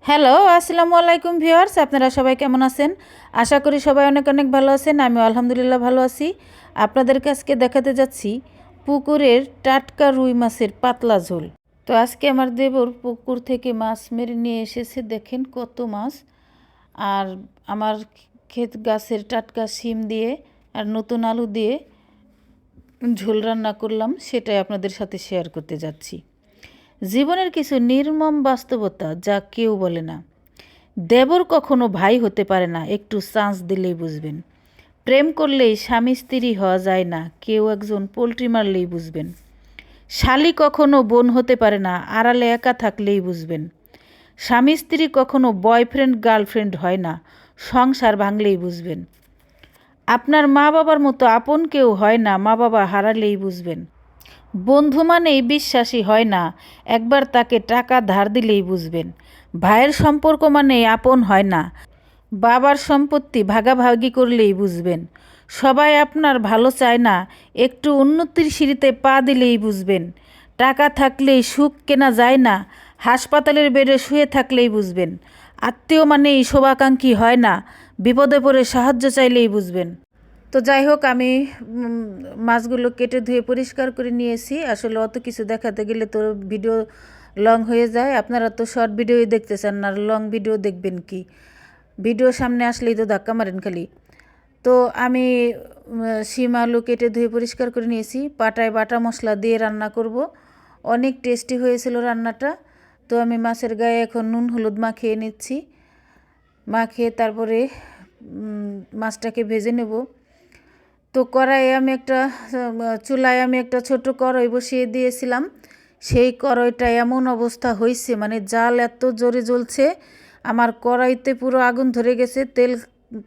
Hello, আসসালামু আলাইকুম viewers. আপনারা সবাই কেমন আছেন? আশা করি সবাই অনেক অনেক ভালো আছেন। আমিও আলহামদুলিল্লাহ ভালো আছি। আপনাদেরকে আজকে দেখাতে যাচ্ছি পুকুরের টাটকা রুই মাছের পাতলা ঝোল। তো আজকে আমার দেবর পুকুর থেকে মাছ মেরে নিয়ে এসেছে। দেখেন কত মাছ। আর আমার ক্ষেত গাছের টাটকা শিম দিয়ে আর নতুন আলু দিয়ে ঝোল রান্না করলাম, সেটাই আপনাদের সাথে শেয়ার করতে যাচ্ছি। জীবনের কিছু নির্মম বাস্তবতা যা কেউ বলে না। দেবর কখনো ভাই হতে পারে না, একটু চান্স দিলেই বুঝবেন। প্রেম করলেই স্বামী স্ত্রী হওয়া যায় না, কেউ একজন পোল্ট্রি মারলেই বুঝবেন। শালি কখনো বোন হতে পারে না, আড়ালে একা থাকলেই বুঝবেন। স্বামী স্ত্রী কখনো বয়ফ্রেন্ড গার্লফ্রেন্ড হয় না, সংসার ভাঙলেই বুঝবেন। আপনার মা বাবার মতো আপন কেউ হয় না, মা বাবা হারালেই বুঝবেন। বন্ধু মানেই বিশ্বাসী হয় না, একবার তাকে টাকা ধার দিলেই বুঝবেন। ভাইয়ের সম্পর্ক মানেই আপন হয় না, বাবার সম্পত্তি ভাগাভাগি করলেই বুঝবেন। সবাই আপনার ভালো চায় না, একটু উন্নতির সিঁড়িতে পা দিলেই বুঝবেন। টাকা থাকলেই সুখ কেনা যায় না, হাসপাতালের বেডে শুয়ে থাকলেই বুঝবেন। আত্মীয় মানেই শোভাকাঙ্ক্ষী হয় না, বিপদে পড়ে সাহায্য চাইলেই বুঝবেন। তো যাই হোক, আমি মাছগুলো কেটে ধুয়ে পরিষ্কার করে নিয়েছি। আসলে অত কিছু দেখাতে গেলে তো ভিডিও লং হয়ে যায়। আপনারা তো শর্ট ভিডিওই দেখতে চান না, লং ভিডিও দেখবেন কি? ভিডিও সামনে আসলেই তো ধাক্কা মারেন খালি। তো আমি শিম আলু কেটে ধুয়ে পরিষ্কার করে নিয়েছি। পাটায় বাটা মশলা দিয়ে রান্না করব। অনেক টেস্টি হয়েছিল রান্নাটা। তো আমি মাছের গায়ে এখন নুন হলুদ মাখিয়ে নিচ্ছি। মাখিয়ে তারপরে মাছটাকে ভেজে নেব। তো চুলায় আমি একটা ছোট কড়াই বসিয়ে দিয়েছিলাম। সেই কড়াইটা এমন অবস্থা হয়েছে, মানে জাল এত জোরে জ্বলছে, আমার কড়াইতে পুরো আগুন ধরে গেছে। তেল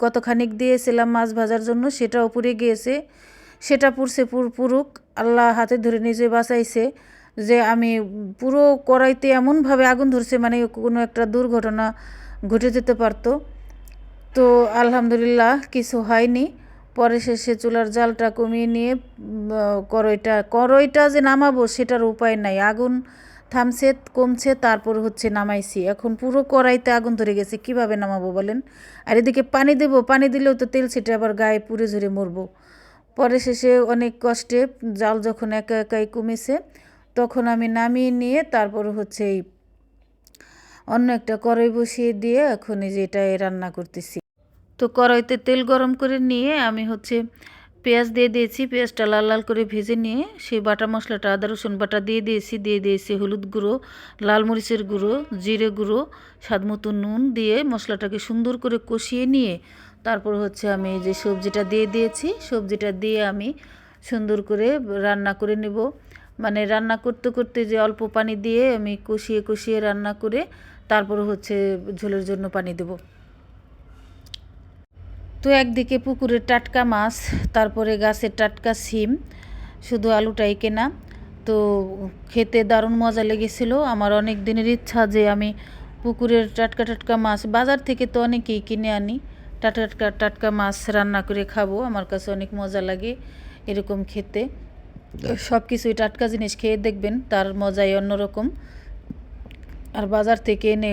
কতখানিক দিয়েছিলাম মাছ ভাজার জন্য, সেটাও পুড়ে গিয়েছে। সেটা পুড়ছে পুরুক, আল্লাহ হাতে ধরে নিজে বাঁচাইছে। যে আমি পুরো কড়াইতে এমনভাবে আগুন ধরছে, মানে কোনো একটা দুর্ঘটনা ঘটে যেতে পারতো। তো আলহামদুলিল্লাহ কিছু হয়নি। পরে শেষে চুলার জালটা কমিয়ে নিয়ে কড়াইটা যে নামাবো সেটার উপায় নাই। আগুন থামছে, কমছে, তারপর নামাইছি। এখন পুরো কড়াইতে আগুন ধরে গেছে, কিভাবে নামাবো বলেন? আর এদিকে পানি দেবো, পানি দিলেও তো তেল ছিটে আবার গায়ে পুড়ে ঝরে মরবো। পরে শেষে অনেক কষ্টে জাল যখন একা একাই কমেছে, তখন আমি নামিয়ে নিয়ে তারপর এই অন্য একটা কড়াই বসিয়ে দিয়ে এখন এই যে এটাই রান্না করতেছি। তো কড়াইতে তেল গরম করে নিয়ে আমি পেঁয়াজ দিয়ে দিয়েছি। পেঁয়াজটা লাল লাল করে ভেজে নিয়ে সেই বাটা মশলাটা, আদা রসুন বাটা দিয়ে দিয়েছি হলুদ গুঁড়ো, লাল মরিচের গুঁড়ো, জিরে গুঁড়ো, স্বাদ মতো নুন দিয়ে মশলাটাকে সুন্দর করে কষিয়ে নিয়ে তারপর আমি যে সবজিটা দিয়ে দিয়েছি, সবজিটা দিয়ে আমি সুন্দর করে রান্না করে নেব। মানে রান্না করতে করতে যে অল্প পানি দিয়ে আমি কষিয়ে কষিয়ে রান্না করে তারপর ঝোলের জন্য পানি দেব। তো একদিকে পুকুরের টাটকা মাছ, তারপরে গাছের টাটকা শিম, শুধু আলুটাই কেনা। তো খেতে দারুণ মজা লেগেছিল। আমার অনেক দিনের ইচ্ছা যে আমি পুকুরের টাটকা টাটকা মাছ, বাজার থেকে তো অনেকেই কিনে আনি, টাটকা টাটকা মাছ রান্না করে খাবো। আমার কাছে অনেক মজা লাগে এরকম খেতে। সব কিছুই টাটকা জিনিস খেয়ে দেখবেন, তার মজাই অন্যরকম। আর বাজার থেকে এনে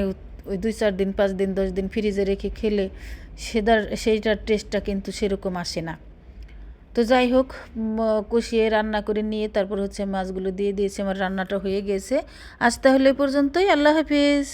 ওই 2-4 দিন, 5 দিন, 10 দিন ফ্রিজে রেখে খেলে সেইটার টেস্টটা কিন্তু সেরকম আসে না। তো যাই হোক, কষিয়ে রান্না করে নিয়ে তারপর মাছগুলো দিয়ে দিয়েছি। আমার রান্নাটা হয়ে গেছে। আজ তাহলে এ পর্যন্তই। আল্লাহ হাফিজ।